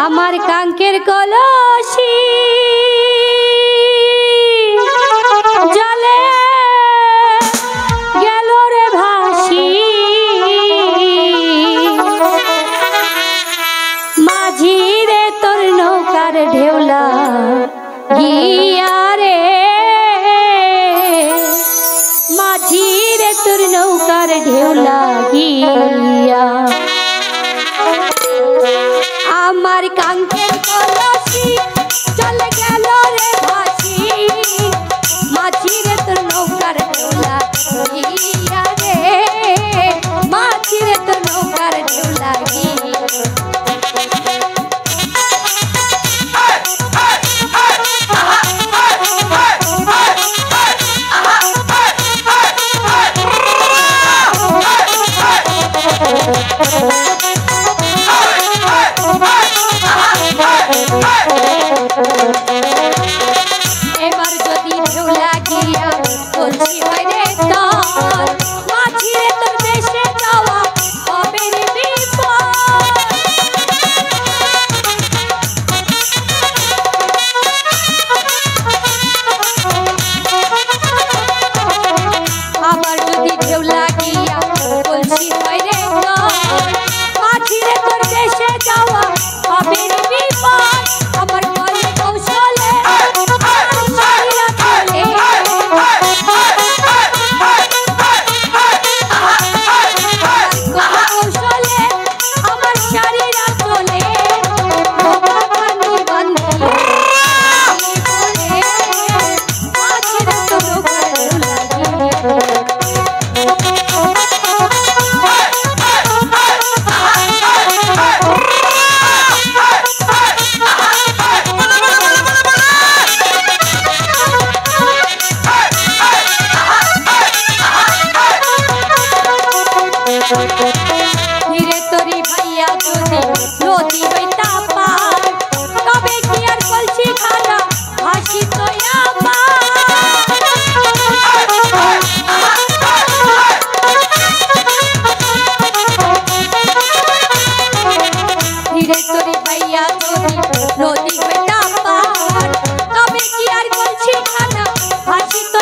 আমার কাঙ্কের কলসি জলে গেল রে ভাসি মাঝি রে তোর নৌকার ঢেউলা গিয়া রে মাঝি রে তোর নৌকার ঢেউলা গিয়া আমার কাঙ্কের কলসি চলে গেল রে ভাসি মাঝি রে তোর নৌকার ঢেউলা গিয়া রে মাঝি রে তোর নৌকার ঢেউলা গিয়া এবার যদি ঢেউ লাগিয়া বলছি হয় রে তোর মাঝি রে তোর দেশে যাওয়া হবে রে বিপদ আবার যদি ঢেউ লাগিয়া বলছি হয় রে তোর মাঝি রে তোর দেশে যাওয়া হবে রে বিপদ আমার বলে কৌশলে ধীরে তোরি ভাইয়া যদি নদী হইতা পার তবে কি আর কলসি খানা হাসি তো ধীরে তোরি ভাইয়া যদি নদী হইতা পার তবে কি আর কলসি খানা হাসি তো